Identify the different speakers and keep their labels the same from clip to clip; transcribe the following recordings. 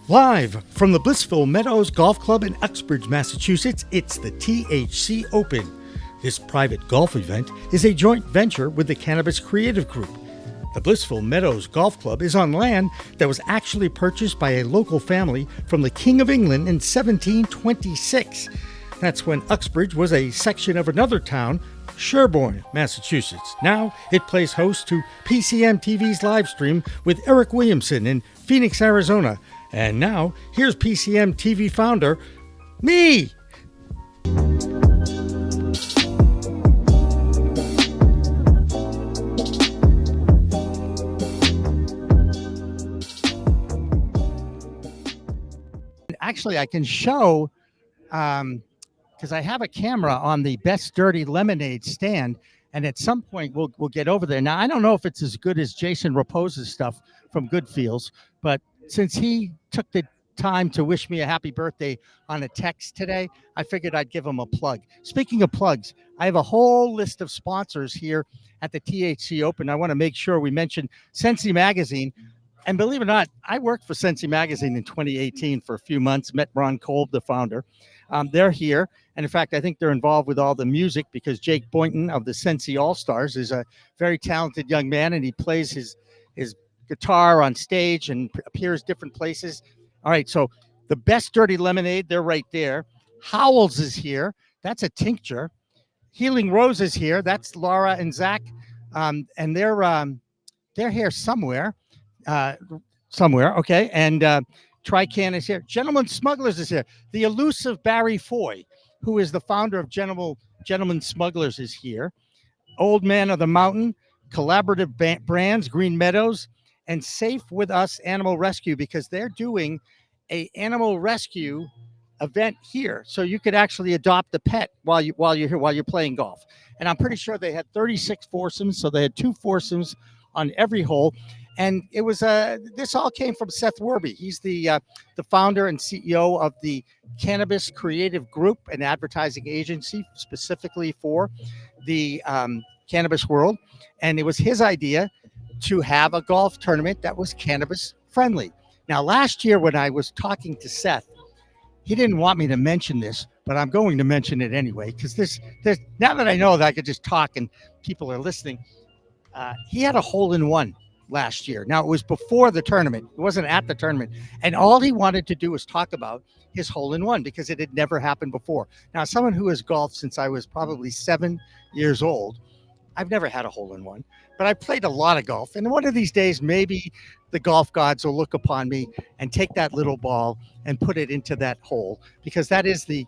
Speaker 1: Live from the Blissville Meadows Golf Club in Uxbridge, Massachusetts, it's the THC Open. This private golf event is a joint venture with the Cannabis Creative Group. The Blissville Meadows Golf Club is on land that was actually purchased by a local family from the King of England in 1726. That's when Uxbridge was a section of another town, Sherborne, Massachusetts. Now it plays host to PCMTV's live stream with Eric Williamson in Phoenix, Arizona. And now, here's PCMTV founder, me! Actually, I can show, because I have a camera on the Best Dirty Lemonade stand, and at some point we'll get over there. Now, I don't know if it's as good as Jason Raposa's stuff from Goodfields, but since he took the time to wish me a happy birthday on a text today, I figured I'd give him a plug. Speaking of plugs, I have a whole list of sponsors here at the THC Open. I want to make sure we mention Sensi Magazine. And believe it or not, I worked for Sensi Magazine in 2018 for a few months, met Ron Kolb, the founder. They're here. And in fact, I think they're involved with all the music because Jake Boynton of the Sensi All-Stars is a very talented young man, and he plays his guitar on stage and appears different places. All right, so the Best Dirty Lemonade, they're right there. Howells is here. That's a tincture. Healing Rose is here. That's Laura and Zach. And they're here somewhere. Okay. And Trican is here. Gentleman Smugglers is here. The elusive Barry Foy, who is the founder of Gentleman Smugglers, is here. Old Man of the Mountain, Collaborative Brands, Green Meadows, and Safe With Us Animal Rescue, because they're doing a animal rescue event here. So you could actually adopt a pet while you're here, while you're playing golf. And I'm pretty sure they had 36 foursomes. So they had 2 foursomes on every hole. And it was this all came from Seth Werby. He's the founder and CEO of the Cannabis Creative Group, an advertising agency specifically for the cannabis world. And it was his idea to have a golf tournament that was cannabis friendly. Now, last year when I was talking to Seth, he didn't want me to mention this, but I'm going to mention it anyway, because now that I know that I could just talk and people are listening, he had a hole-in-one last year. Now, it was before the tournament. It wasn't at the tournament. And all he wanted to do was talk about his hole-in-one because it had never happened before. Now, someone who has golfed since I was probably 7 years old, I've never had a hole-in-one, but I played a lot of golf. And one of these days, maybe the golf gods will look upon me and take that little ball and put it into that hole, because that is the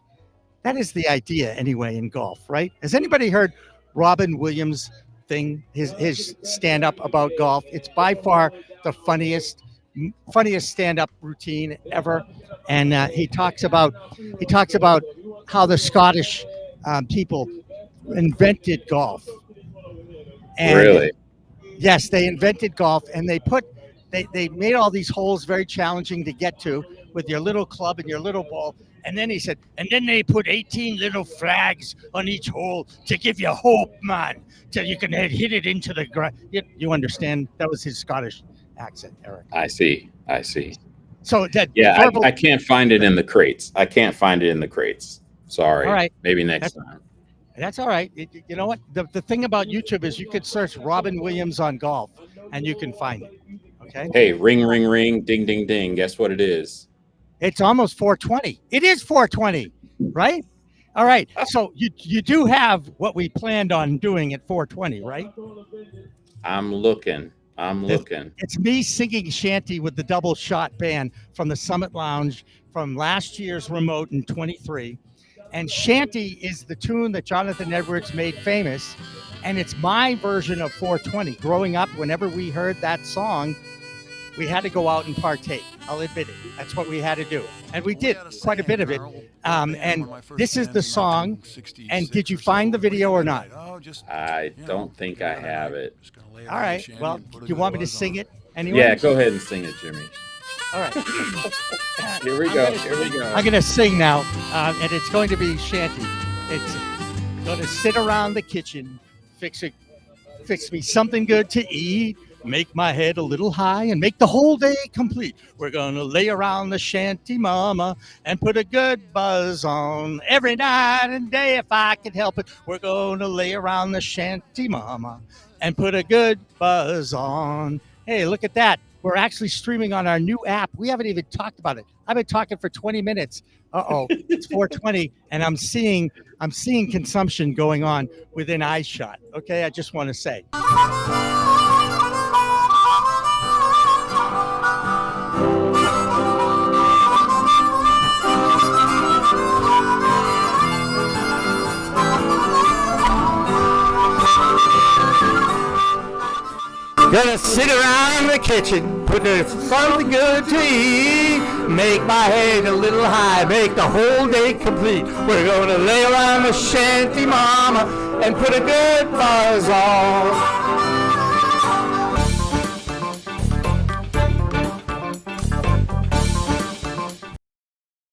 Speaker 1: idea anyway in golf, right? Has anybody heard Robin Williams' thing, his stand-up about golf? It's by far the funniest stand-up routine ever. And he talks about how the Scottish people invented golf. And
Speaker 2: really?
Speaker 1: Yes, they invented golf, and they made all these holes very challenging to get to with your little club and your little ball. And then he said, and then they put 18 little flags on each hole to give you hope, man, till you can hit it into the ground. You understand? That was his Scottish accent, Eric.
Speaker 2: I see.
Speaker 1: So
Speaker 2: I can't find it in the crates. Sorry.
Speaker 1: All right.
Speaker 2: Maybe next time.
Speaker 1: That's all right. You know what? The thing about YouTube is you could search Robin Williams on golf, and you can find it. Okay.
Speaker 2: Hey, ring, ring, ring, ding, ding, ding. Guess what it is?
Speaker 1: It's almost 4:20. It is 4:20, right? All right. So you do have what we planned on doing at 4:20, right?
Speaker 2: I'm looking.
Speaker 1: It's me singing shanty with the Double Shot Band from the Summit Lounge from last year's remote in 23. And shanty is the tune that Jonathan Edwards made famous. And it's my version of 420. Growing up, whenever we heard that song, we had to go out and partake. I'll admit it. That's what we had to do. And we did quite a bit of it. And this is the song. And did you find the video or not?
Speaker 2: I don't think I have it.
Speaker 1: All right. Well, you want me to sing it anyway?
Speaker 2: Yeah, go ahead and sing it, Jimmy.
Speaker 1: All right.
Speaker 2: Here we go.
Speaker 1: I'm going to sing now, and it's going to be shanty. It's going to sit around the kitchen, fix me something good to eat, make my head a little high and make the whole day complete. We're gonna lay around the shanty, mama, and put a good buzz on every night and day if I could help it. We're gonna lay around the shanty, mama, and put a good buzz on. Hey, look at that. We're actually streaming on our new app. We haven't even talked about it. I've been talking for 20 minutes. Uh-oh, it's 4:20, and I'm seeing consumption going on within eyeshot. Okay, I just want to say. Gonna sit around the kitchen, put something good to eat, make my head a little high, make the whole day complete. We're gonna lay around the shanty, mama, and put a good buzz on.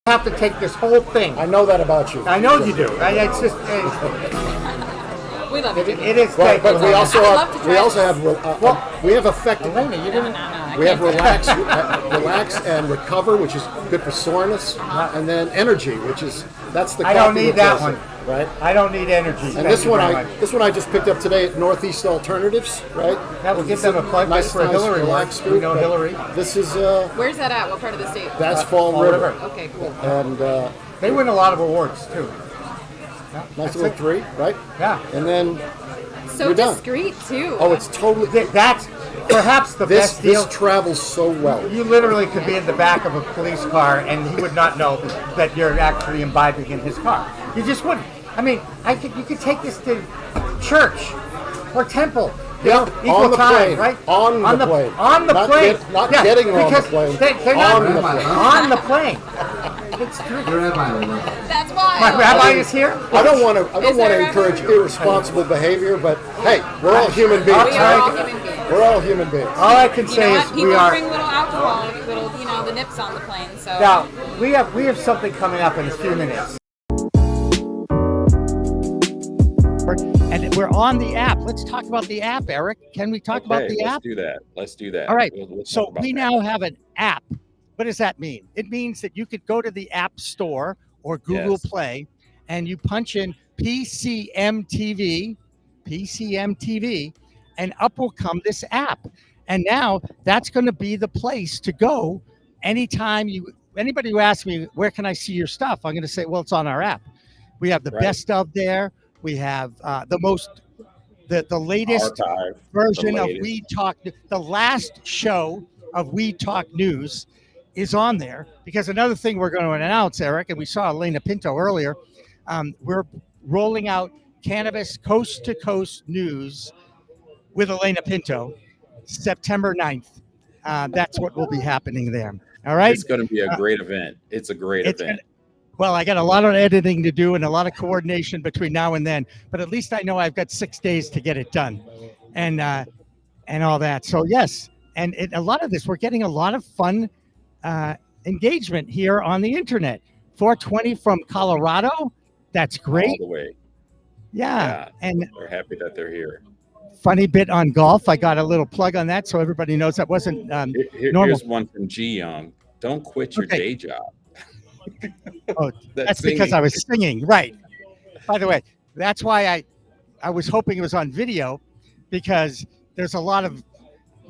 Speaker 1: I have to take this whole thing.
Speaker 3: I know that about you.
Speaker 1: I know you do. It's just.
Speaker 4: We love it.
Speaker 1: It is.
Speaker 3: But we also have we have effective.
Speaker 1: Elena, you didn't.
Speaker 3: We have relax and recover, which is good for soreness, and then energy, which is that's the.
Speaker 1: I don't need that
Speaker 3: one, right?
Speaker 1: I don't need energy.
Speaker 3: And this one I just picked up today at Northeast Alternatives, right?
Speaker 1: Yeah, we'll give them a plug for Hillary.
Speaker 3: Relax
Speaker 1: We know Hillary.
Speaker 3: This is.
Speaker 4: Where's that at? What part of the state?
Speaker 3: That's Fall River.
Speaker 4: Okay, cool.
Speaker 3: And
Speaker 1: they win a lot of awards too.
Speaker 3: nice little 3, right?
Speaker 1: Yeah.
Speaker 3: And then.
Speaker 4: So discreet too.
Speaker 3: Oh, it's totally.
Speaker 1: That's perhaps the best deal.
Speaker 3: This travels so well.
Speaker 1: You literally could be in the back of a police car and he would not know that you're actually imbibing in his car. You just wouldn't. I mean, you could take this to church or temple.
Speaker 3: Yeah,
Speaker 1: equal
Speaker 3: on the
Speaker 1: time,
Speaker 3: plane.
Speaker 1: right?
Speaker 3: On the plane.
Speaker 1: On the plane.
Speaker 3: Not getting on the plane.
Speaker 1: They're not
Speaker 3: on the plane.
Speaker 1: on the plane. It's true.
Speaker 4: That's why.
Speaker 1: My rabbi is here.
Speaker 3: I don't want to
Speaker 4: a
Speaker 3: encourage irresponsible behavior, but hey, we're all human beings.
Speaker 4: We are all human beings.
Speaker 3: We're all human beings.
Speaker 1: All I can say is
Speaker 4: People
Speaker 1: we are.
Speaker 4: bring little alcohol, the nips on the plane. So
Speaker 1: Now we have something coming up in a few minutes. And we're on the app. Let's talk about the app, Eric. Can we talk about the app?
Speaker 2: Let's do that.
Speaker 1: All right.
Speaker 2: We'll
Speaker 1: so
Speaker 2: talk about
Speaker 1: we
Speaker 2: that.
Speaker 1: now have an app. What does that mean? It means that you could go to the App Store or Google Play and you punch in PCMTV, and up will come this app. And now that's going to be the place to go anytime anybody who asks me, where can I see your stuff? I'm going to say, well, it's on our app. We have the best of there. We have the latest version of We Talk. The last show of We Talk News is on there, because another thing we're going to announce, Eric, and we saw Elena Pinto earlier, we're rolling out Cannabis Coast to Coast News with Elena Pinto, September 9th. That's what will be happening there. All right.
Speaker 2: It's going to be a great event. It's a great event.
Speaker 1: Well, I got a lot of editing to do and a lot of coordination between now and then, but at least I know I've got 6 days to get it done, and all that. So yes, and a lot of this, we're getting a lot of fun engagement here on the internet. 420 from Colorado, that's great.
Speaker 2: All the way.
Speaker 1: Yeah, and
Speaker 2: we're happy that they're here.
Speaker 1: Funny bit on golf. I got a little plug on that, so everybody knows that wasn't normal.
Speaker 2: Here's one from G Young. Don't quit your day job.
Speaker 1: Oh, that's because I was singing, right? By the way, that's why I was hoping it was on video, because there's a lot of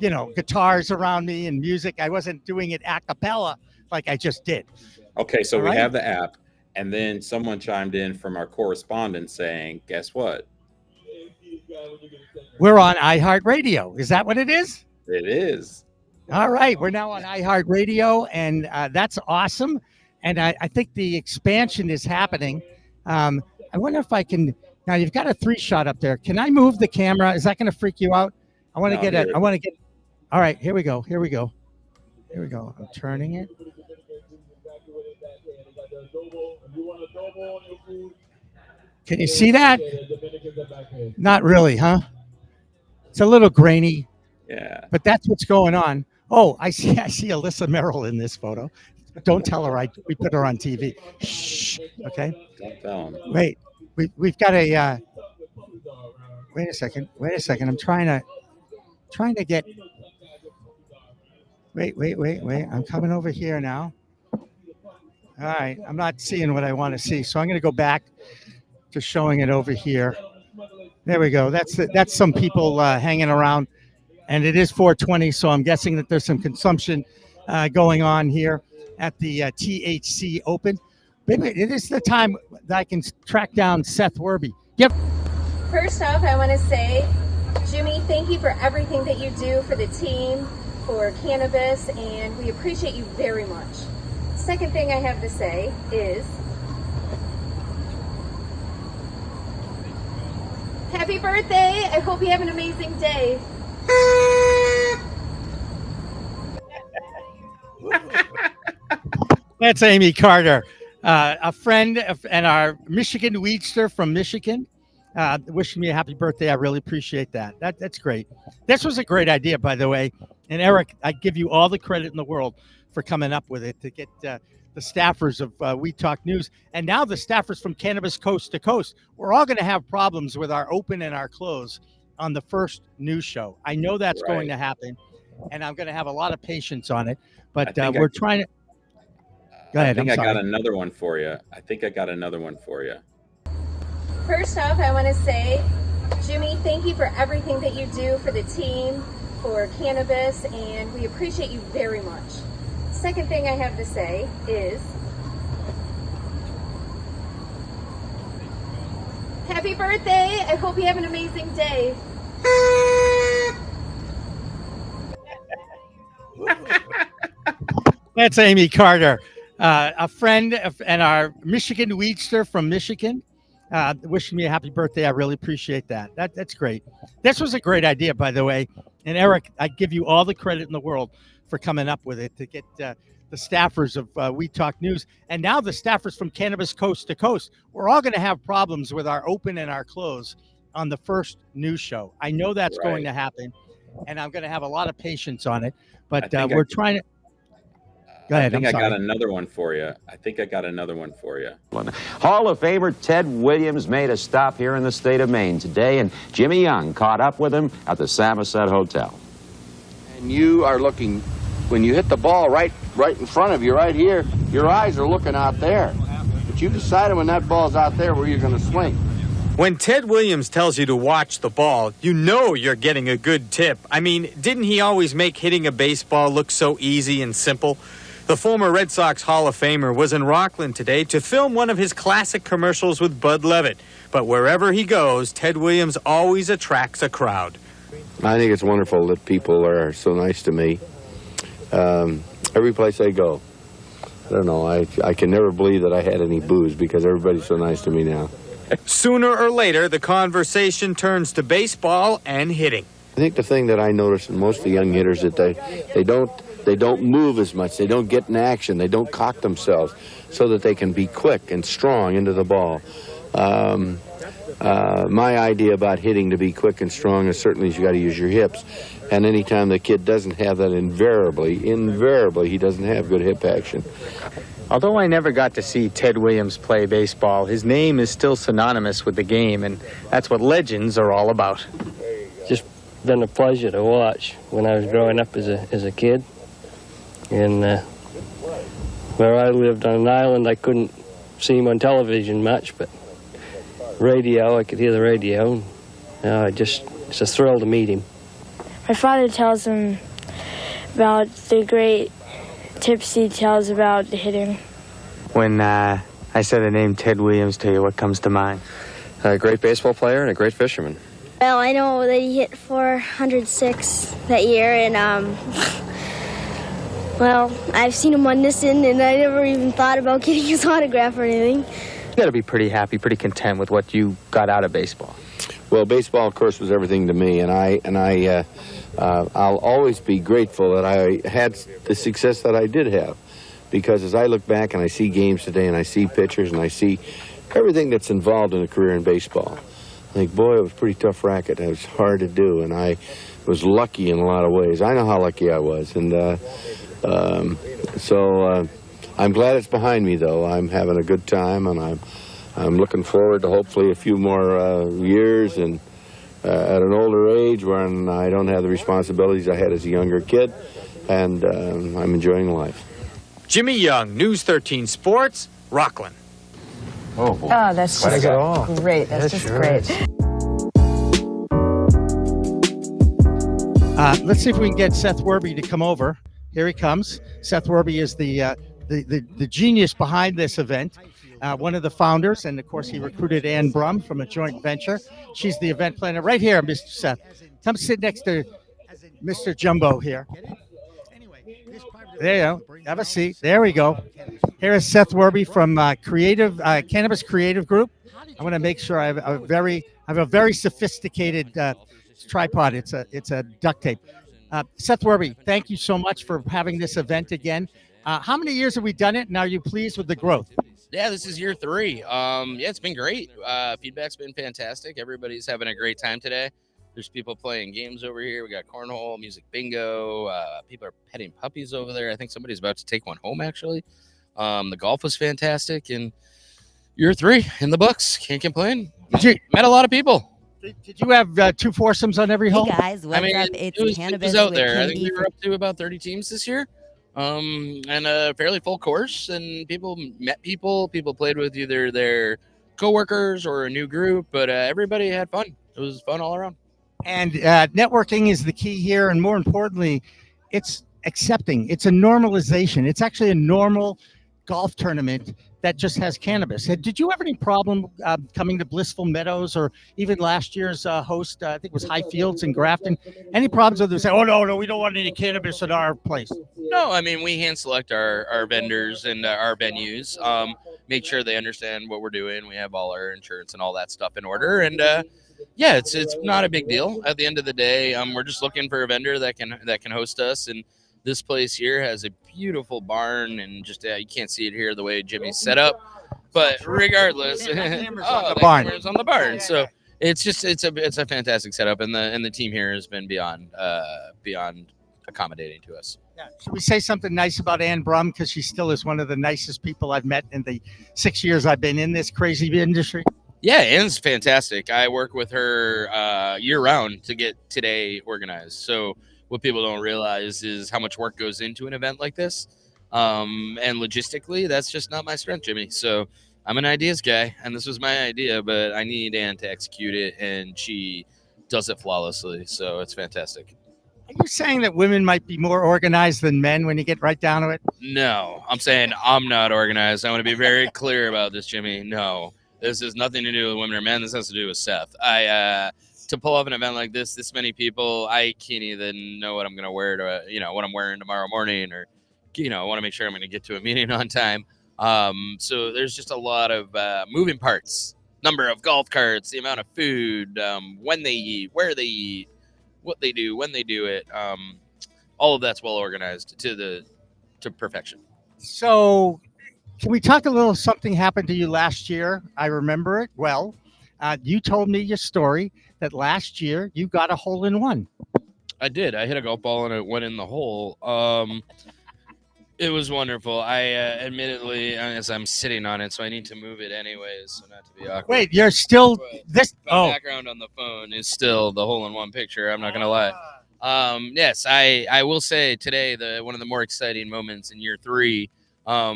Speaker 1: guitars around me and music. I wasn't doing it a cappella like I just did.
Speaker 2: Okay, so we have the app, and then someone chimed in from our correspondent saying, guess what?
Speaker 1: We're on iHeartRadio. Is that what it is?
Speaker 2: It is.
Speaker 1: All right, we're now on iHeartRadio, and that's awesome. And I think the expansion is happening. I wonder if I can. Now you've got a 3-shot up there. Can I move the camera? Is that going to freak you out? I want to get it. I want to get. All right, here we go. Here we go. Here we go. I'm turning it. Can you see that? Not really, huh? It's a little grainy.
Speaker 2: Yeah.
Speaker 1: But that's what's going on. Oh, I see Alyssa Merrill in this photo. Don't tell her we put her on TV. Shh. Okay.
Speaker 2: Don't tell them.
Speaker 1: Wait. We've got a. Wait a second. I'm trying to. trying to get. Wait. I'm coming over here now. All right. I'm not seeing what I want to see. So I'm going to go back to showing it over here. There we go. That's some people hanging around. And it is 420. So I'm guessing that there's some consumption going on here at the THC Open. Maybe it is the time that I can track down Seth Werby. Yep.
Speaker 5: First off, I want to say, Jimmy, thank you for everything that you do for the team, for Cannabis, and we appreciate you very much. Second thing I have to say is, happy birthday! I hope you have an amazing day.
Speaker 1: That's Amy Carter, a friend and our Michigan Weedster from Michigan. Wishing me a happy birthday. I really appreciate that. That's great. This was a great idea, by the way. And Eric, I give you all the credit in the world for coming up with it to get the staffers of We Talk News and now the staffers from Cannabis Coast to Coast. We're all going to have problems with our open and our close on the first news show. I know that's going to happen, and I'm going to have a lot of patience on it. But we're trying to. Go ahead.
Speaker 2: I got another one for you.
Speaker 5: First off, I want to say, Jimmy, thank you for everything that you do for the team, for Cannabis, and we appreciate you very much. Second thing I have to say is, happy birthday! I hope you have an amazing day.
Speaker 1: That's Amy Carter, a friend and our Michigan Weedster from Michigan. Wishing me a happy birthday. I really appreciate that. That's great. This was a great idea, by the way. And Eric, I give you all the credit in the world for coming up with it to get the staffers of We Talk News and now the staffers from Cannabis Coast to Coast. We're all going to have problems with our open and our close on the first news show. I know that's going to happen, and I'm going to have a lot of patience on it. But we're trying to. Go ahead.
Speaker 2: I got another one for you.
Speaker 6: Hall of Famer Ted Williams made a stop here in the state of Maine today, and Jimmy Young caught up with him at the Samoset Hotel.
Speaker 7: And you are looking, when you hit the ball right in front of you, right here, your eyes are looking out there. But you decided when that ball's out there where you're going to swing.
Speaker 8: When Ted Williams tells you to watch the ball, you know you're getting a good tip. I mean, didn't he always make hitting a baseball look so easy and simple? The former Red Sox Hall of Famer was in Rockland today to film one of his classic commercials with Bud Levitt. But wherever he goes, Ted Williams always attracts a crowd.
Speaker 7: I think it's wonderful that people are so nice to me. Every place I go. I don't know, I can never believe that I had any booze because everybody's so nice to me now.
Speaker 8: Sooner or later, the conversation turns to baseball and hitting.
Speaker 7: I think the thing that I notice in most of the young hitters that they don't move as much. They don't get in action. They don't cock themselves so that they can be quick and strong into the ball. My idea about hitting to be quick and strong is certainly you got to use your hips. And anytime the kid doesn't have that, invariably, he doesn't have good hip action.
Speaker 8: Although I never got to see Ted Williams play baseball, his name is still synonymous with the game, and that's what legends are all about.
Speaker 9: Just been a pleasure to watch when I was growing up as a kid. And where I lived on an island, I couldn't see him on television much, but radio, I could hear the radio. It's a thrill to meet him.
Speaker 10: My father tells him about the great tips he tells about the hitting.
Speaker 8: When I say the name Ted Williams to you, what comes to mind?
Speaker 11: A great baseball player and a great fisherman.
Speaker 10: Well, I know that he hit 406 that year, and well, I've seen him on Nissan, and I never even thought about getting his autograph or anything.
Speaker 8: You got to be pretty happy, pretty content with what you got out of baseball.
Speaker 7: Well, baseball, of course, was everything to me, and I'll always be grateful that I had the success that I did have, because as I look back and I see games today and I see pitchers and I see everything that's involved in a career in baseball, I think, boy, it was a pretty tough racket. It was hard to do, and I was lucky in a lot of ways. I know how lucky I was, and so I'm glad it's behind me, though. I'm having a good time, and I'm looking forward to hopefully a few more years and at an older age when I don't have the responsibilities I had as a younger kid, and I'm enjoying life.
Speaker 8: Jimmy Young, News 13 Sports, Rockland.
Speaker 12: Oh, boy.
Speaker 13: Oh, that's just great. That's just great.
Speaker 1: Let's see if we can get Seth Werby to come over. Here he comes. Seth Werby is the genius behind this event, one of the founders, and of course he recruited Ann Brum from a joint venture. She's the event planner. Right here, Mr. Seth. Come sit next to Mr. Jumbo here. There you go. Have a seat. There we go. Here is Seth Werby from Cannabis Creative Group. I want to make sure I have a very sophisticated tripod. It's a duct tape. Seth Werby, thank you so much for having this event again. How many years have we done it, and are you pleased with the growth?
Speaker 14: Yeah, this is year 3. Yeah, it's been great. Feedback's been fantastic. Everybody's having a great time today. There's people playing games over here. We got cornhole, music bingo. People are petting puppies over there. I think somebody's about to take one home, actually. The golf was fantastic, and year 3 in the books. Can't complain. Met a lot of people.
Speaker 1: Did you have 2 foursomes on every hole?
Speaker 15: Hey guys, what's up? It's Cannabis
Speaker 14: it was out
Speaker 15: with
Speaker 14: there. I think we
Speaker 15: KD.
Speaker 14: were up to about 30 teams this year. And a fairly full course, and people met people played with either their coworkers or a new group, but everybody had fun. It was fun all around.
Speaker 1: And networking is the key here, and more importantly, it's accepting. It's a normalization. It's actually a normal golf tournament that just has cannabis. Did you have any problem coming to Blissful Meadows, or even last year's host, I think it was High Fields in Grafton? Any problems with them saying, oh, no, we don't want any cannabis at our place?
Speaker 14: No, I mean, we hand select our vendors and our venues, make sure they understand what we're doing. We have all our insurance and all that stuff in order. And yeah, it's not a big deal. At the end of the day, we're just looking for a vendor that can host us. And this place here has a beautiful barn, and just you can't see it here the way Jimmy's set up. But regardless,
Speaker 1: the barn.
Speaker 14: Camera's on the barn. So it's a fantastic setup, and the team here has been beyond accommodating to us.
Speaker 1: Yeah. Should we say something nice about Ann Brum, because she still is one of the nicest people I've met in the 6 years I've been in this crazy industry?
Speaker 14: Yeah, Ann's fantastic. I work with her year round to get today organized. So what people don't realize is how much work goes into an event like this. And logistically, that's just not my strength, Jimmy. So I'm an ideas guy, and this was my idea, but I need Ann to execute it, and she does it flawlessly. So it's fantastic.
Speaker 1: Are you saying that women might be more organized than men when you get right down to it?
Speaker 14: No, I'm saying I'm not organized. I want to be very clear about this, Jimmy. No, this has nothing to do with women or men. This has to do with Seth. To pull off an event like this many people, I can't even know what I'm going to wear what I'm wearing tomorrow morning, or, I want to make sure I'm going to get to a meeting on time. So there's just a lot of moving parts, number of golf carts, the amount of food, when they eat, where they eat, what they do, when they do it. All of that's well organized to perfection.
Speaker 1: So can we talk a little something happened to you last year? I remember it well. You told me your story that last year you got a hole-in-one.
Speaker 14: I did. I hit a golf ball and it went in the hole. It was wonderful. I admittedly, as I'm sitting on it, so I need to move it anyways, so not to be awkward.
Speaker 1: Wait, you're still this?
Speaker 14: My background on the phone is still the hole-in-one picture. I'm not gonna lie. Yes, I will say today one of the more exciting moments in year 3. I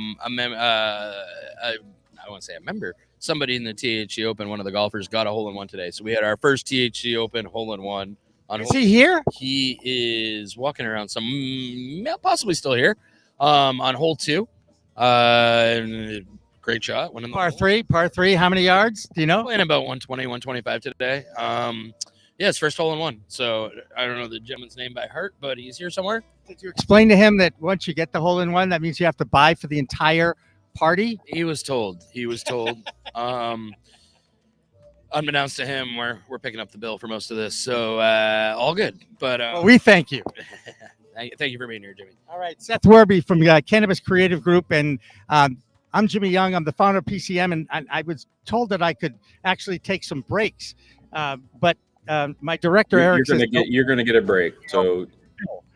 Speaker 14: won't say a member. Somebody in the THC Open, one of the golfers, got a hole-in-one today. So we had our first THC Open hole-in-one.
Speaker 1: Is he here?
Speaker 14: He is walking around, possibly still here, on hole 2. Great shot. Went in the
Speaker 1: Par 3. How many yards? Do you know?
Speaker 14: Playing about 120, 125 today. Yeah, it's first hole-in-one. So I don't know the gentleman's name by heart, but he's here somewhere.
Speaker 1: Did you explain to him that once you get the hole-in-one, that means you have to buy for the entire party?
Speaker 14: He was told. Unbeknownst to him, we're picking up the bill for most of this, so all good. But
Speaker 1: well, we thank you.
Speaker 14: Thank you for being here, Jimmy.
Speaker 1: All right, Seth Werby from Cannabis Creative Group, and I'm Jimmy Young. I'm the founder of PCM, and I was told that I could actually take some breaks, but my director Eric
Speaker 2: you're going to get a break. So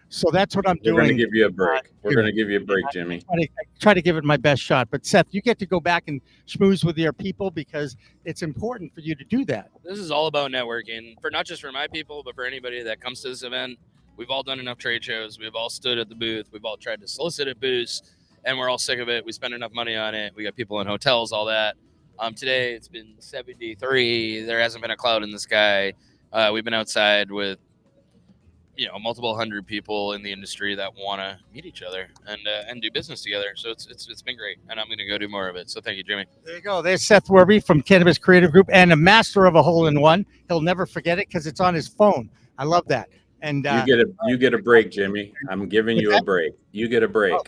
Speaker 1: So that's what I'm
Speaker 2: We're
Speaker 1: doing.
Speaker 2: going to give you a break. We're going to give you a break, Jimmy.
Speaker 1: I try to give it my best shot. But Seth, you get to go back and schmooze with your people because it's important for you to do that.
Speaker 14: This is all about networking, for not just for my people, but for anybody that comes to this event. We've all done enough trade shows. We've all stood at the booth. We've all tried to solicit at booths, and we're all sick of it. We spend enough money on it. We got people in hotels, all that. Today it's been 73. There hasn't been a cloud in the sky. We've been outside with multiple hundred people in the industry that want to meet each other and do business together. So it's been great, and I'm going to go do more of it. So thank you, Jimmy.
Speaker 1: There you go. There's Seth Werby from Cannabis Creative Group and a master of a hole-in-one. He'll never forget it because it's on his phone. I love that. And
Speaker 2: you get a break, Jimmy. I'm giving you a break. You get a break.
Speaker 1: Oh.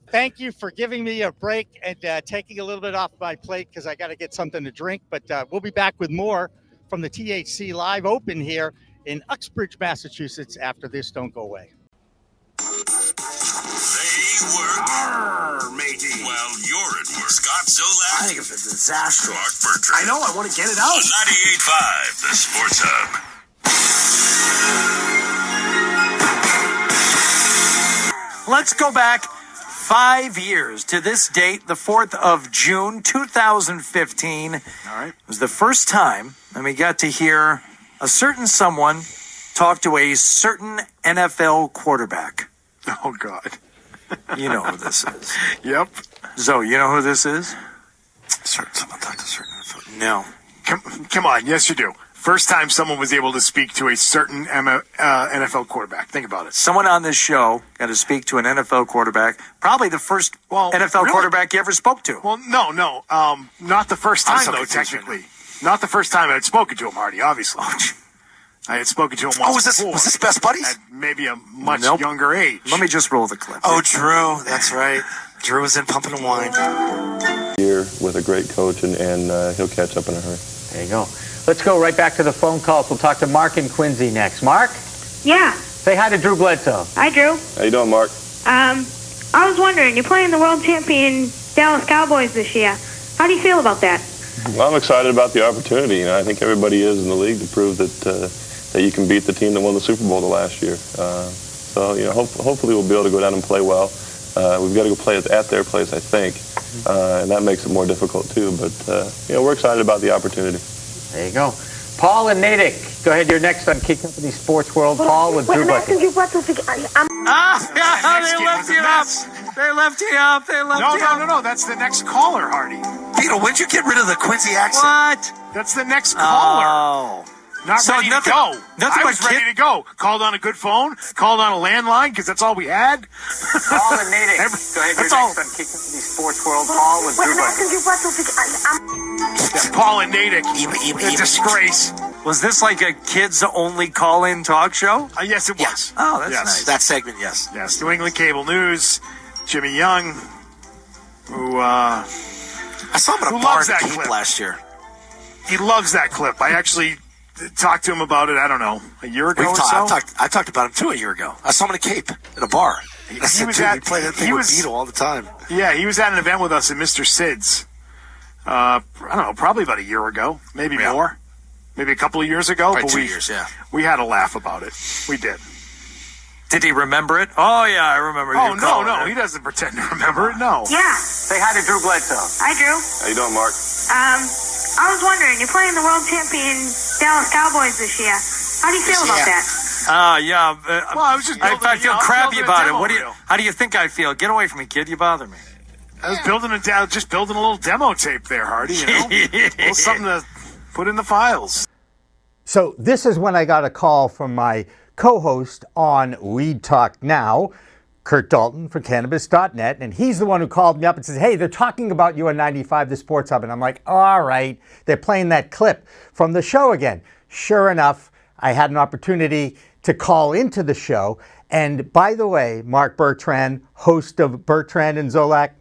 Speaker 1: Thank you for giving me a break and taking a little bit off my plate because I got to get something to drink. But we'll be back with more from the THC Live Open here in Uxbridge, Massachusetts after this. Don't go away.
Speaker 12: They work. Arr, matey. Well, you're at work. Scott Zolak.
Speaker 16: I think it's a disaster.
Speaker 12: Mark Bertrand.
Speaker 16: I know. I want to get it out.
Speaker 12: On 98.5, the Sports Hub.
Speaker 16: Let's go back 5 years to this date, the 4th of June, 2015. All right. It was the first time that we got to hear a certain someone talk to a certain NFL quarterback.
Speaker 17: Oh, God.
Speaker 16: You know who this is.
Speaker 17: Yep.
Speaker 16: Zoe, you know who this is?
Speaker 17: Someone talked to a certain NFL. No. Come on. Yes, you do. First time someone was able to speak to a certain NFL quarterback. Think about it.
Speaker 16: Someone on this show got to speak to an NFL quarterback. Probably the first NFL quarterback you ever spoke to.
Speaker 17: Well, no. Not the first time, though, technically. Not the first time I had spoken to him, Hardy, obviously. I had spoken to him once before.
Speaker 16: Was this Best Buddies?
Speaker 17: At maybe a much younger age.
Speaker 16: Let me just roll the clip.
Speaker 17: Oh, Drew. That's right. Drew was in Pumping and Wine.
Speaker 18: Year with a great coach, and he'll catch up in a hurry.
Speaker 19: There you go. Let's go right back to the phone calls. We'll talk to Mark and Quincy next. Mark?
Speaker 20: Yeah.
Speaker 19: Say hi to Drew Bledsoe.
Speaker 20: Hi, Drew.
Speaker 18: How you doing, Mark?
Speaker 20: I was wondering, you're playing the world champion Dallas Cowboys this year. How do you feel about that?
Speaker 18: Well, I'm excited about the opportunity. I think everybody is in the league to prove that you can beat the team that won the Super Bowl the last year. So hopefully we'll be able to go down and play well. We've got to go play at their place, I think, and that makes it more difficult too. But we're excited about the opportunity.
Speaker 19: There you go. Paul and Natick. Go ahead, you're next on Key Company Sports World. Paul with Drew Bucket.
Speaker 16: They left you up. They left you up.
Speaker 17: No. That's the next caller, Hardy.
Speaker 16: Peter, when'd you get rid of the Quincy accent?
Speaker 17: What? That's the next caller.
Speaker 16: Oh.
Speaker 17: Not ready to go. I was ready to go. Called on a good phone. Called on a landline because that's all we had.
Speaker 19: Paul and Natick. Go ahead, you're next on Key Company Sports World. Paul with Drew Bucket.
Speaker 17: Paul and Natick. A disgrace.
Speaker 16: Was this like a kids-only call-in talk show?
Speaker 17: Yes, it was.
Speaker 16: Oh, that's nice.
Speaker 17: That segment, yes. Yes, New England Cable News. Jimmy Young, who
Speaker 16: I saw him at a bar in Cape last year.
Speaker 17: He loves that clip. I actually talked to him about it, I don't know, a year ago or so.
Speaker 16: I talked about him, too, a year ago. I saw him in a Cape at a bar. He played that thing with Beetle all the time.
Speaker 17: Yeah, he was at an event with us at Mr. Sid's. I don't know, probably about a year ago, maybe more. Maybe a couple of years ago.
Speaker 16: Probably 2 years, yeah.
Speaker 17: We had a laugh about it. We did.
Speaker 16: Did he remember it? Oh, yeah, I remember.
Speaker 17: Oh, no, he doesn't pretend to remember it, no.
Speaker 20: Yeah.
Speaker 19: Say hi to Drew Bledsoe.
Speaker 20: Hi, Drew.
Speaker 18: How you doing, Mark?
Speaker 20: I was wondering, you're playing the world champion Dallas Cowboys this year. How do you feel about that?
Speaker 16: Yeah.
Speaker 17: Well, I was just building,
Speaker 16: I feel crappy about it. How do you think I feel? Get away from me, kid. You bother me.
Speaker 17: I was building a little demo tape there, Hardy, a little something to put in the files.
Speaker 1: So this is when I got a call from my co-host on Weed Talk Now, Kurt Dalton from Cannabis.net, and he's the one who called me up and says, hey, they're talking about you on 95, the Sports Hub. And I'm like, all right, they're playing that clip from the show again. Sure enough, I had an opportunity to call into the show. And by the way, Mark Bertrand, host of Bertrand and Zolak,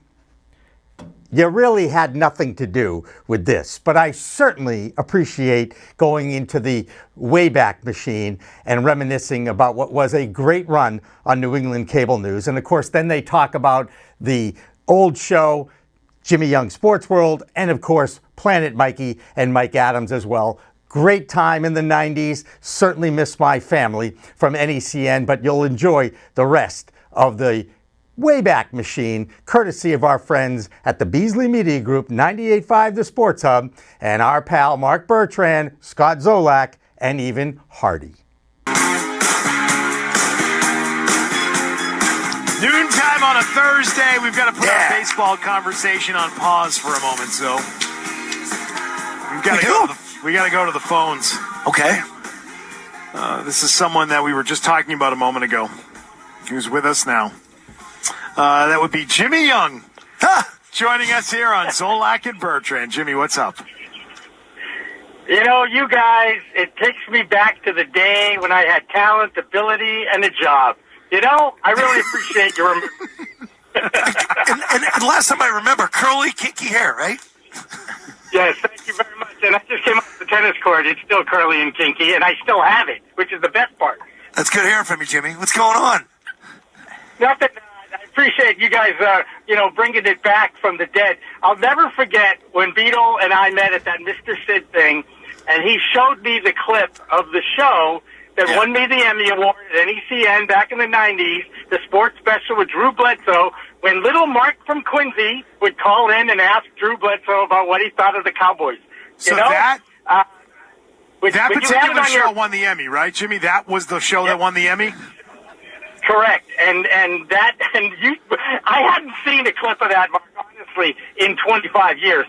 Speaker 1: you really had nothing to do with this, but I certainly appreciate going into the Wayback Machine and reminiscing about what was a great run on New England Cable News. And of course, then they talk about the old show, Jimmy Young Sports World, and of course, Planet Mikey and Mike Adams as well. Great time in the 90s. Certainly miss my family from NECN, but you'll enjoy the rest of the Wayback Machine, courtesy of our friends at the Beasley Media Group, 98.5 The Sports Hub, and our pal Mark Bertrand, Scott Zolak, and even Hardy.
Speaker 17: Noontime on a Thursday. We've got to put our baseball conversation on pause for a moment, so we got to go to the phones.
Speaker 16: Okay.
Speaker 17: This is someone that we were just talking about a moment ago, who's with us now. That would be Jimmy Young, joining us here on Zolak and Bertrand. Jimmy, what's up?
Speaker 21: You know, you guys, it takes me back to the day when I had talent, ability, and a job. You know, I really appreciate your
Speaker 16: and last time I remember, curly, kinky hair, right?
Speaker 21: Yes, thank you very much. And I just came off the tennis court. It's still curly and kinky, and I still have it, which is the best part.
Speaker 16: That's good hearing from you, Jimmy. What's going on?
Speaker 21: Nothing. I appreciate you guys, bringing it back from the dead. I'll never forget when Beetle and I met at that Mr. Sid thing, and he showed me the clip of the show that won me the Emmy Award at NECN back in the 90s, the sports special with Drew Bledsoe, when little Mark from Quincy would call in and ask Drew Bledsoe about what he thought of the Cowboys.
Speaker 17: So that particular show won the Emmy, right, Jimmy? That was the show that won the Emmy?
Speaker 21: Correct. And I hadn't seen a clip of that, Mark, honestly, in 25 years.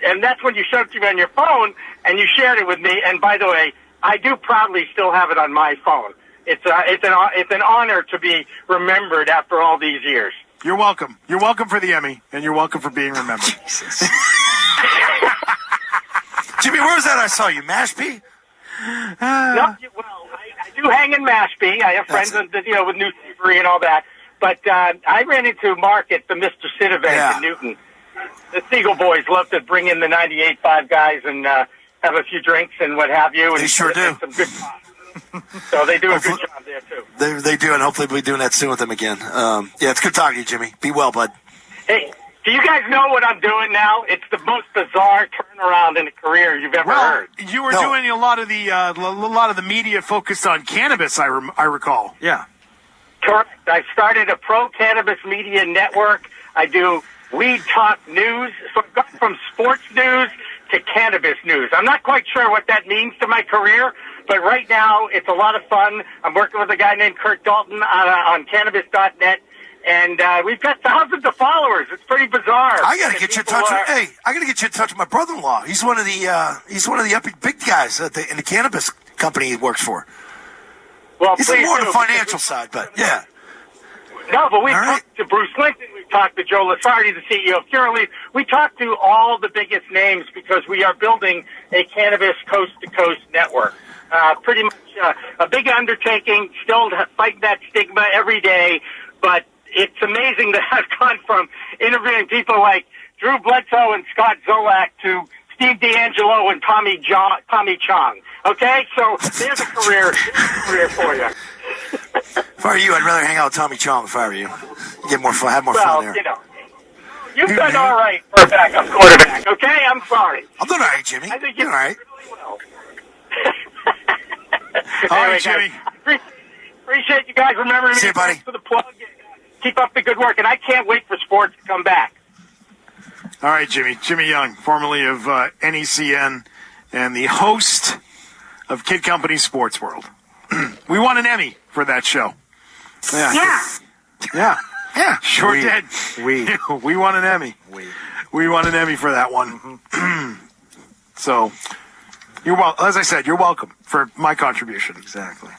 Speaker 21: And that's when you showed it to me on your phone, and you shared it with me. And by the way, I do proudly still have it on my phone. It's an honor to be remembered after all these years.
Speaker 17: You're welcome. You're welcome for the Emmy, and you're welcome for being remembered.
Speaker 16: Jimmy, where was that I saw you? Mashpee?
Speaker 21: I do hang in Mashpee. I have friends with New Thievery and all that. But I ran into Mark at the Mr. Sid event in Newton. The Seagull boys love to bring in the 98.5 guys and have a few drinks and what have you. And
Speaker 16: they sure do.
Speaker 21: Some good so they do a good job there, too.
Speaker 16: They do, and hopefully we'll be doing that soon with them again. It's good talking to you, Jimmy. Be well, bud.
Speaker 21: Hey, do you guys know what I'm doing now? It's the most bizarre turnaround in a career you've ever heard.
Speaker 17: You were doing a lot of the media focused on cannabis, I recall.
Speaker 16: Yeah.
Speaker 21: Correct. I started a pro cannabis media network. I do weed talk news. So I've gone from sports news to cannabis news. I'm not quite sure what that means to my career, but right now it's a lot of fun. I'm working with a guy named Kurt Dalton on cannabis.net, and we've got thousands of followers. It's pretty bizarre.
Speaker 16: I got to get you in touch with my brother-in-law. He's one of the big guys in the cannabis company he works for.
Speaker 21: Well,
Speaker 16: he's more on the financial side, but yeah.
Speaker 21: No, but we talked to Bruce Linton. We talked to Joe Lasardi, the CEO of Curaleaf. We talked to all the biggest names because we are building a cannabis coast-to-coast network. Pretty much a big undertaking, still fighting that stigma every day. But it's amazing that I've gone from interviewing people like Drew Bledsoe and Scott Zolak to Steve D'Angelo and Tommy Chong. Okay? So there's a career for you.
Speaker 16: If I were you, I'd rather hang out with Tommy Chong if I were you. Get more fun, have more fun there.
Speaker 21: You've done all right for a backup quarterback, okay? I'm sorry.
Speaker 16: I'm doing all right, Jimmy.
Speaker 21: I think
Speaker 16: you're all right.
Speaker 21: Really well.
Speaker 17: All right, Jimmy.
Speaker 21: Guys, appreciate you guys remembering me.
Speaker 16: See you, buddy.
Speaker 21: For the plug. Keep up the good work, and I can't wait for sports to come back.
Speaker 17: All right, Jimmy. Jimmy Young, formerly of NECN and the host of Kid Company Sports World. We won an Emmy for that show. Yeah. Sure did. We won an Emmy. We won an Emmy for that one. So, as I said, you're welcome for my contribution.
Speaker 16: Exactly.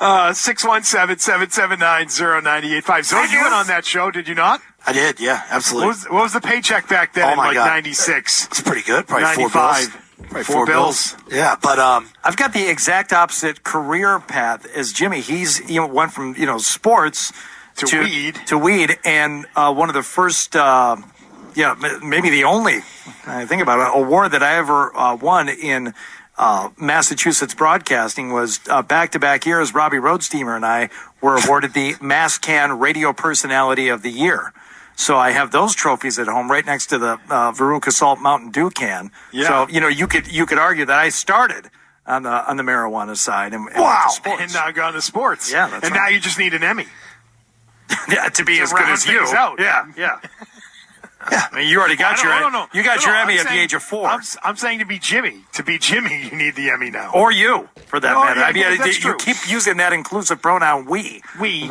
Speaker 17: 617-779-0985. So you went on that show, did you not?
Speaker 16: I did, yeah, absolutely.
Speaker 17: What was the paycheck back then in
Speaker 16: God.
Speaker 17: 96?
Speaker 16: It's pretty good, probably
Speaker 17: 95.
Speaker 16: 4 bills. Probably 4 bills. Yeah, but
Speaker 22: I've got the exact opposite career path as Jimmy. He's went from sports to weed, and one of the first, maybe the only, I think about it, award that I ever won in Massachusetts broadcasting was back-to-back years. Robbie Roadsteamer and I were awarded the MassCan Radio Personality of the Year.
Speaker 16: So I have those trophies at home right next to the Veruca Salt Mountain Dew can.
Speaker 17: Yeah.
Speaker 16: So, you could argue that I started on the marijuana side and went to
Speaker 17: Wow.
Speaker 16: sports.
Speaker 17: And now gone to sports.
Speaker 16: Yeah, that's
Speaker 17: and
Speaker 16: right.
Speaker 17: now you just need an Emmy.
Speaker 16: Yeah, to be
Speaker 17: To
Speaker 16: as good
Speaker 17: round
Speaker 16: as you.
Speaker 17: things out.
Speaker 16: Yeah. I mean, you already got your
Speaker 17: No.
Speaker 16: You got your Emmy
Speaker 17: I'm
Speaker 16: at the
Speaker 17: saying-
Speaker 16: age of 4.
Speaker 17: I'm saying to be Jimmy. To be Jimmy, you need the Emmy now.
Speaker 16: Or you, for that
Speaker 17: Oh,
Speaker 16: matter.
Speaker 17: yeah,
Speaker 16: I mean,
Speaker 17: that's
Speaker 16: you
Speaker 17: true.
Speaker 16: keep using that inclusive pronoun we.
Speaker 17: We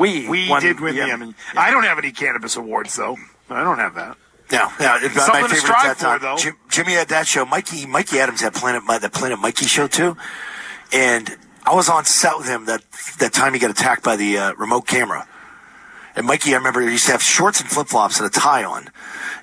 Speaker 16: won
Speaker 17: did win the Emmy. I don't have any cannabis awards, though. I don't have that.
Speaker 3: No, it's my
Speaker 17: Something to
Speaker 3: favorite
Speaker 17: strive
Speaker 3: at that time.
Speaker 17: for, though.
Speaker 3: Jimmy had that show. Mikey Adams had the Planet Mikey show too, and I was on set with him that time he got attacked by the remote camera. And Mikey, I remember, he used to have shorts and flip-flops and a tie on.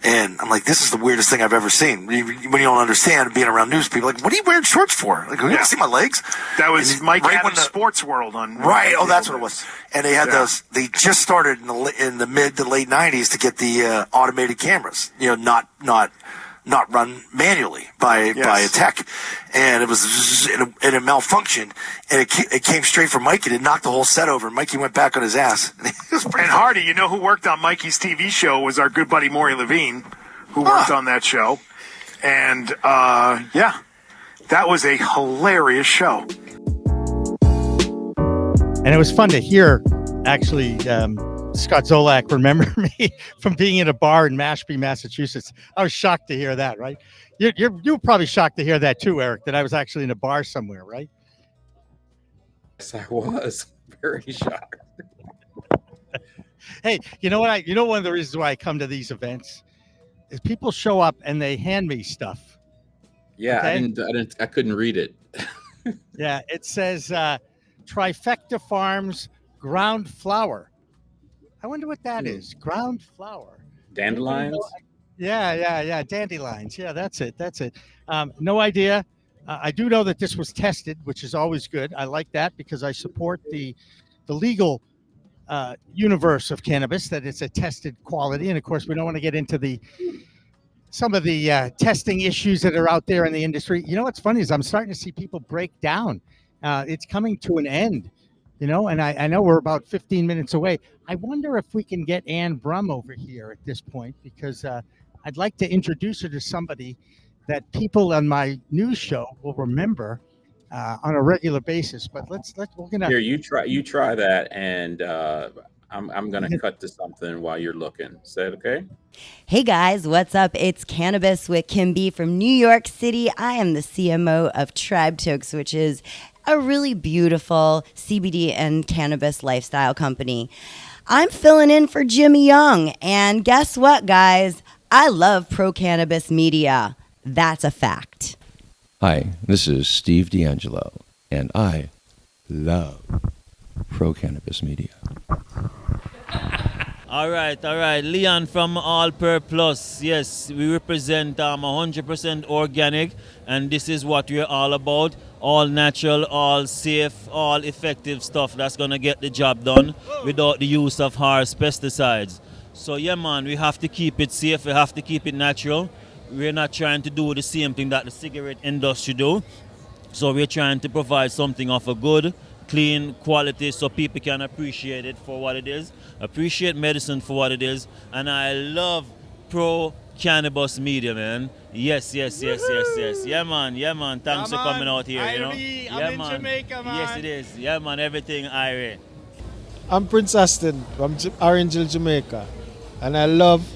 Speaker 3: And I'm like, this is the weirdest thing I've ever seen. When you don't understand being around news people, like, what are you wearing shorts for? Like, you want to see my legs?
Speaker 17: That was Mike
Speaker 3: right
Speaker 17: Adams'
Speaker 3: when the-
Speaker 17: Sports World on.
Speaker 3: Right. Oh, that's what it was. And they had those. They just started in the mid to late '90s to get the automated cameras. Not run manually by a tech. And it was and it malfunctioned. And it came straight from Mikey. It knocked the whole set over. And Mikey went back on his ass.
Speaker 17: And Hardy, you know who worked on Mikey's TV show was our good buddy Maury Levine, who worked on that show. And that was a hilarious show.
Speaker 1: And it was fun to hear, actually, Scott Zolak remember me from being in a bar in Mashpee, Massachusetts. I was shocked to hear that, right? You're probably shocked to hear that too, Eric, that I was actually in a bar somewhere, right?
Speaker 2: Yes, I was very shocked.
Speaker 1: Hey, you know what? One of the reasons why I come to these events is people show up and they hand me stuff.
Speaker 2: Yeah,
Speaker 1: Okay?
Speaker 2: I couldn't read it.
Speaker 1: Yeah, it says Trifecta Farms ground flower. I wonder what that is. Ground flower.
Speaker 2: Dandelions?
Speaker 1: Yeah. Dandelions. Yeah, that's it. No idea. I do know that this was tested, which is always good. I like that because I support the legal universe of cannabis, that it's a tested quality. And of course, we don't want to get into some of the testing issues that are out there in the industry. You know what's funny is I'm starting to see people break down. It's coming to an end, and I know we're about 15 minutes away. I wonder if we can get Ann Brum over here at this point, because I'd like to introduce her to somebody that people on my news show will remember on a regular basis. But we're gonna
Speaker 2: Here, you try that, and I'm gonna cut to something while you're looking. Is that okay?
Speaker 4: Hey guys, what's up? It's Cannabis with Kim B from New York City. I am the CMO of Tribe Tokes, which is a really beautiful CBD and cannabis lifestyle company. I'm filling in for Jimmy Young, and guess what, guys? I love pro cannabis media. That's a fact.
Speaker 23: Hi, this is Steve D'Angelo, and I love pro cannabis media.
Speaker 24: All right. Leon from All Per Plus. Yes, we represent 100% organic, and this is what we're all about. All natural, all safe, all effective stuff that's going to get the job done without the use of harsh pesticides. So, yeah, man, we have to keep it safe. We have to keep it natural. We're not trying to do the same thing that the cigarette industry do. So we're trying to provide something of a good, clean quality so people can appreciate it for what it is, appreciate medicine for what it is. And I love pro cannabis media, man. Yes. Yeah, man. Thanks for coming out here,
Speaker 25: I'm in
Speaker 24: man.
Speaker 25: Jamaica, man.
Speaker 24: Yes, it is. Yeah, man. Everything Irie.
Speaker 25: I'm Prince Aston from Orange Hill, Jamaica, and I love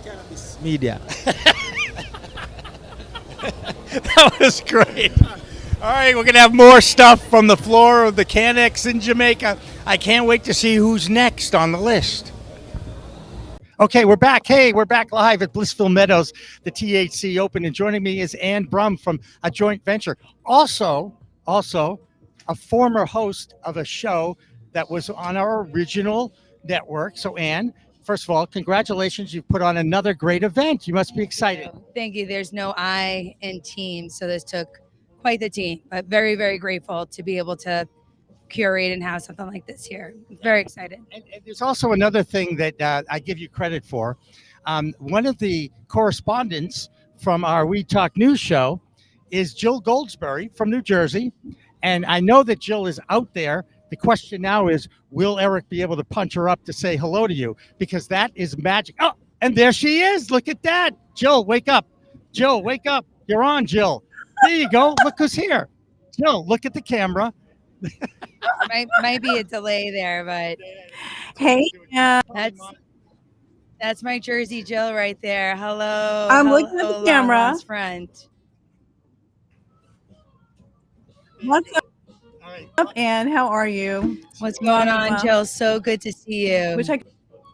Speaker 25: cannabis media.
Speaker 1: That was great. All right, we're going to have more stuff from the floor of the Cannex in Jamaica. I can't wait to see who's next on the list. Okay, we're back. Hey, we're back live at Blissville Meadows, the THC Open, and joining me is Ann Brum from a joint venture. Also, a former host of a show that was on our original network. So, Ann, first of all, congratulations. You've put on another great event. You must be excited.
Speaker 26: Thank you. There's no I in team, so this took quite the team, but very, very grateful to be able to curate and have something like this here. Very excited.
Speaker 1: And there's also another thing that I give you credit for. One of the correspondents from our We Talk News show is Jill Goldsberry from New Jersey. And I know that Jill is out there The question now is, will Eric be able to punch her up to say hello to you? Because that is magic. Oh, and there she is. Look at that. Jill, wake up. Jill, wake up. You're on, Jill. There you go. Look who's here. Jill, look at the camera.
Speaker 26: might be a delay there, but
Speaker 5: hey,
Speaker 26: that's my Jersey Jill right there. Hello.
Speaker 5: I'm looking at the
Speaker 26: hello,
Speaker 5: camera.
Speaker 26: long-lost friend.
Speaker 5: What's up, Ann? How are you?
Speaker 26: What's going on, Jill? So good to see you.
Speaker 5: Wish I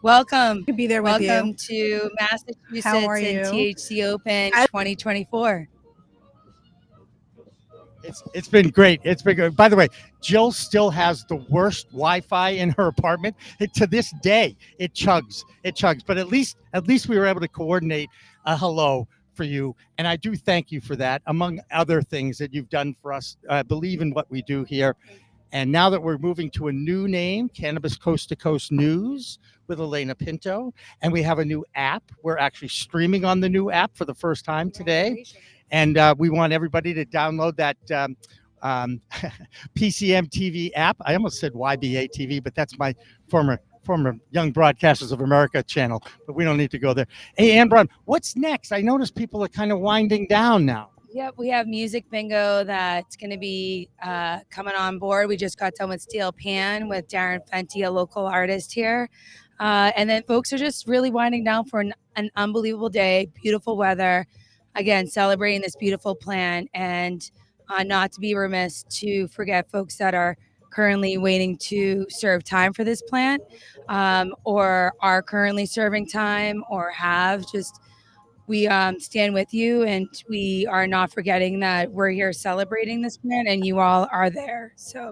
Speaker 26: Welcome.
Speaker 5: could be there with you.
Speaker 26: Welcome to Massachusetts
Speaker 5: How are
Speaker 26: and
Speaker 5: you?
Speaker 26: THC Open 2024.
Speaker 1: It's been great. It's been good. By the way, Jill still has the worst Wi-Fi in her apartment. To this day, it chugs. It chugs. But at least we were able to coordinate a hello for you, and I do thank you for that. Among other things that you've done for us, I believe in what we do here. And now that we're moving to a new name, Cannabis Coast to Coast News with Elena Pinto, and we have a new app. We're actually streaming on the new app for the first time today. And we want everybody to download that PCMTV app. I almost said YBA TV, but that's my former Young Broadcasters of America channel. But we don't need to go there. Hey, Ann Brown, what's next? I notice people are kind of winding down now.
Speaker 26: Yep, we have Music Bingo that's going to be coming on board. We just got done with Steel Pan with Darren Fenty, a local artist here. And then folks are just really winding down for an unbelievable day, beautiful weather. Again, celebrating this beautiful plan, and not to be remiss to forget folks that are currently waiting to serve time for this plant, or are currently serving time, or have just, we stand with you, and we are not forgetting that we're here celebrating this plan, and you all are there. So,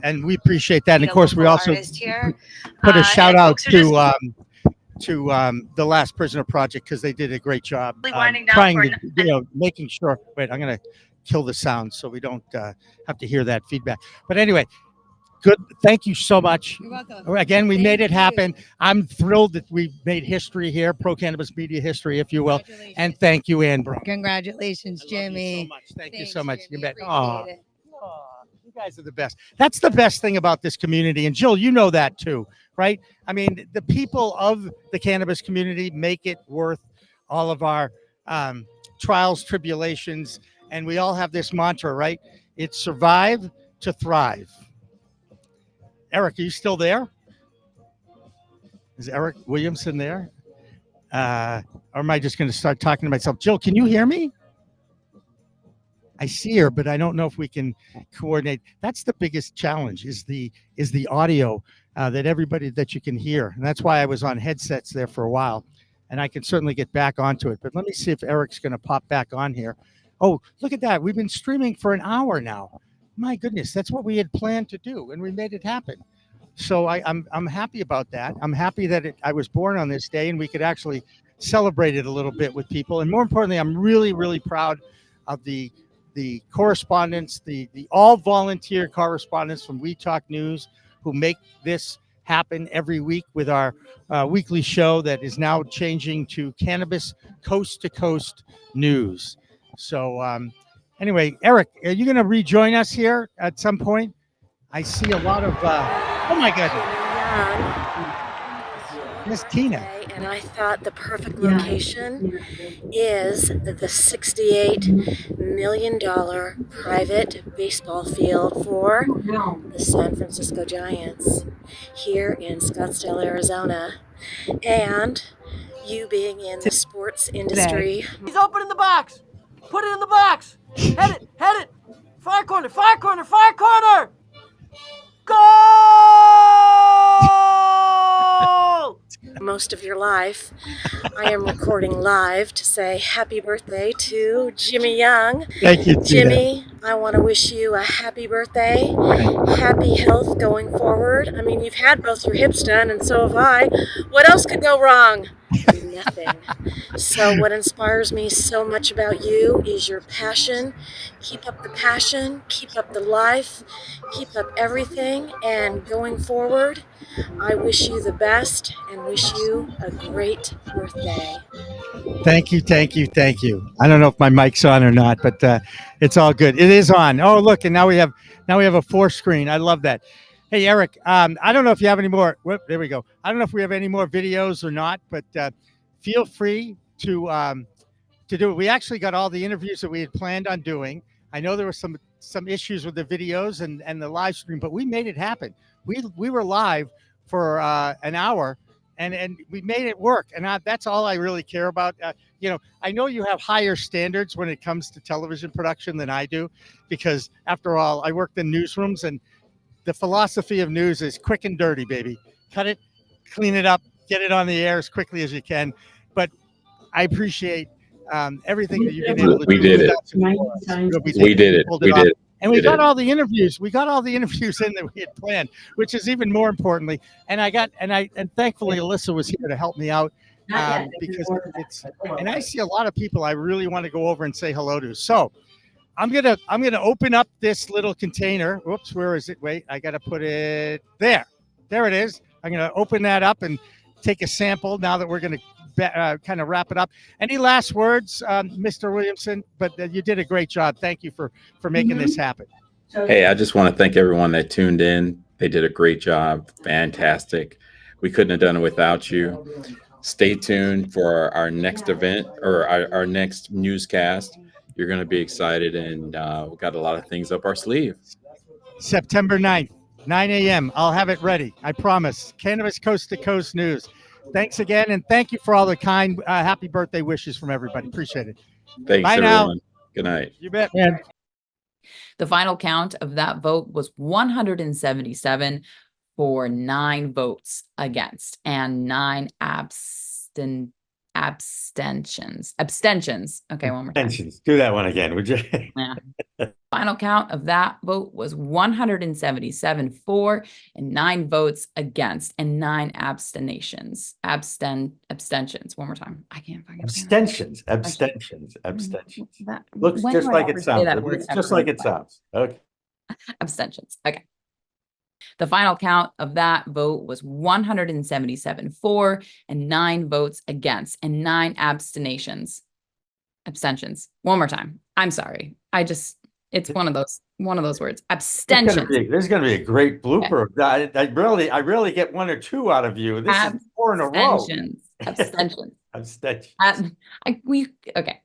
Speaker 1: and we appreciate that. And of course, we
Speaker 26: local
Speaker 1: also
Speaker 26: artist here.
Speaker 1: put a shout out
Speaker 26: folks are
Speaker 1: to the Last Prisoner Project, because they did a great job
Speaker 26: winding down
Speaker 1: trying
Speaker 26: for
Speaker 1: to, making sure. Wait, I'm going to kill the sound so we don't have to hear that feedback. But anyway, good. Thank you so much.
Speaker 26: You're welcome.
Speaker 1: Again, we
Speaker 26: Thank
Speaker 1: made it
Speaker 26: you.
Speaker 1: happen. I'm thrilled that we made history here, pro cannabis media history, if you will. And thank you, Ann Brown.
Speaker 26: Congratulations, Jimmy.
Speaker 1: Thank you so much. You bet.
Speaker 26: Appreciate it.
Speaker 1: You guys are the best. That's the best thing about this community. And Jill, you know that too, right? I mean, the people of the cannabis community make it worth all of our trials, tribulations. And we all have this mantra, right? It's survive to thrive. Eric, are you still there? Is Eric Williamson there? Or am I just going to start talking to myself? Jill, can you hear me? I see her, but I don't know if we can coordinate. That's the biggest challenge, is the audio, that everybody that you can hear. And that's why I was on headsets there for a while. And I can certainly get back onto it. But let me see if Eric's going to pop back on here. Oh, look at that. We've been streaming for an hour now. My goodness, that's what we had planned to do, and we made it happen. So I'm happy about that. I'm happy that I was born on this day, and we could actually celebrate it a little bit with people. And more importantly, I'm really, really proud of the correspondents, the all volunteer correspondents from We Talk News, who make this happen every week with our weekly show that is now changing to Cannabis Coast to Coast News. So anyway, Eric, are you going to rejoin us here at some point? I see a lot of, oh my goodness. Miss Tina.
Speaker 6: And I thought the perfect location is the $68 million private baseball field for the San Francisco Giants here in Scottsdale, Arizona. And you being in the sports industry.
Speaker 7: He's opening the box. Put it in the box. Head it. Far corner. Goal!
Speaker 6: Most of your life, I am recording live to say happy birthday to Jimmy Young.
Speaker 1: Thank you, Tina.
Speaker 6: Jimmy, I want to wish you a happy birthday, happy health going forward. I mean, you've had both your hips done, and so have I. What else could go wrong? nothing. So what inspires me so much about you is your passion. Keep up the passion, keep up the life, keep up everything, and going forward, I wish you the best and wish you a great birthday.
Speaker 1: Thank you, thank you, thank you. I don't know if my mic's on or not, but it's all good. It is on. Oh, look, and now we have a 4 screen. I love that. Hey, Eric, I don't know if you have any more. Whoop, there we go. I don't know if we have any more videos or not, but feel free to do it. We actually got all the interviews that we had planned on doing. I know there were some issues with the videos and the live stream, but we made it happen. We were live for an hour. And we made it work, and that's all I really care about. I know you have higher standards when it comes to television production than I do, because after all, I worked in newsrooms, and the philosophy of news is quick and dirty, baby. Cut it, clean it up, get it on the air as quickly as you can. But I appreciate everything that you've been able to do.
Speaker 2: We did it. We did it. We did it.
Speaker 1: And we got all the interviews. We got all the interviews in that we had planned, which is even more importantly. And thankfully Alyssa was here to help me out because and I see a lot of people I really want to go over and say hello to. So I'm gonna open up this little container. Whoops, where is it? Wait, I gotta put it there. There it is. I'm gonna open that up and take a sample now that we're gonna kind of wrap it up. Any last words, Mr. Williamson? But you did a great job. Thank you for making this happen.
Speaker 2: Hey, I just want to thank everyone that tuned in. They did a great job. Fantastic. We couldn't have done it without you. Stay tuned for our next event or our next newscast. You're going to be excited, and we've got a lot of things up our sleeve.
Speaker 1: September 9th, 9 a.m. I'll have it ready. I promise. Cannabis Coast to Coast News. Thanks again, and thank you for all the kind happy birthday wishes from everybody. Appreciate it.
Speaker 2: Thanks,
Speaker 1: Bye
Speaker 2: everyone.
Speaker 1: now.
Speaker 2: Good night.
Speaker 1: You bet, man.
Speaker 8: The final count of that vote was 177 for 9 votes against and 9 abstentions. Okay, one more time.
Speaker 9: Abstentions. Do that one again, would you?
Speaker 8: Yeah. Final count of that vote was 177 for and 9 votes against and 9 abstentions. Abstentions. One more time. I can't fucking
Speaker 9: Abstentions. Looks just like it sounds. It's just like it sounds. Okay.
Speaker 8: Abstentions. Okay. The final count of that vote was 177 for and 9 votes against and 9 abstentions. Abstentions. One more time. I'm sorry. It's one of those words. Abstentions.
Speaker 9: There's going to be a great blooper. Okay. I really get 1 or 2 out of you. This is 4 in a row.
Speaker 8: Abstentions.
Speaker 9: Abstentions.
Speaker 8: Okay.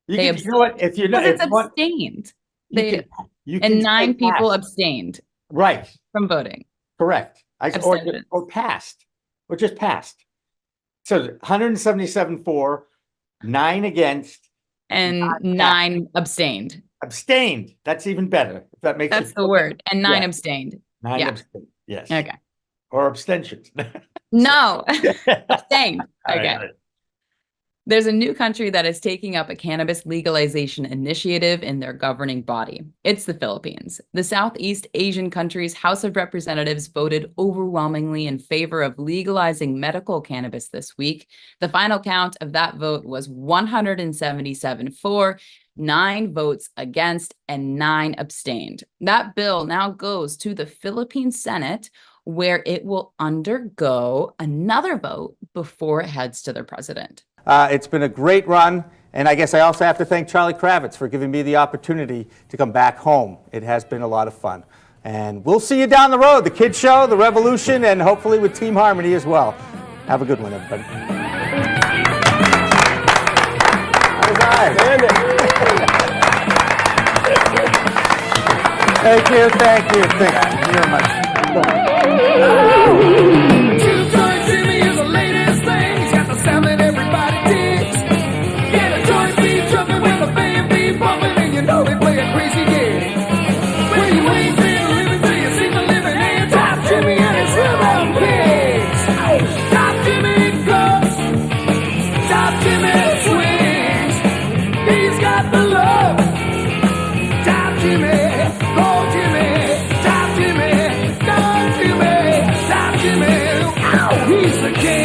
Speaker 9: You know what? If you're not,
Speaker 8: it's abstained. And 9 people abstained.
Speaker 9: Right.
Speaker 8: From voting.
Speaker 9: Correct. Or passed. Or just passed. So 177 for, 9 against.
Speaker 8: And 9 abstained.
Speaker 9: Abstained. That's even better. If that makes
Speaker 8: That's the word. And 9 abstained.
Speaker 9: 9 abstained. Yes.
Speaker 8: Okay.
Speaker 9: Or abstentions.
Speaker 8: No. Abstained. Okay.
Speaker 9: Right.
Speaker 8: There's a new country that is taking up a cannabis legalization initiative in their governing body. It's the Philippines. The Southeast Asian country's House of Representatives voted overwhelmingly in favor of legalizing medical cannabis this week. The final count of that vote was 177 for, 9 votes against, and 9 abstained. That bill now goes to the Philippine Senate, where it will undergo another vote before it heads to their president.
Speaker 10: It's been a great run, and I guess I also have to thank Charlie Kravitz for giving me the opportunity to come back home. It has been a lot of fun. And we'll see you down the road, the Kids Show, the Revolution, and hopefully with Team Harmony as well. Have a good one, everybody. Thank you very much.
Speaker 11: Jimmy is the latest thing. He's got the sound that everybody digs. Yeah, the joints be jumping when the band be bumping, and you know they play a crazy gig. When you ain't been living till you see the living and Top Jimmy and his rhythm pigs. Top Jimmy goes, Top Jimmy swings. He's got the love. Top Jimmy, go Jimmy, Top Jimmy, go Jimmy, Top Jimmy. Ow, he's the king.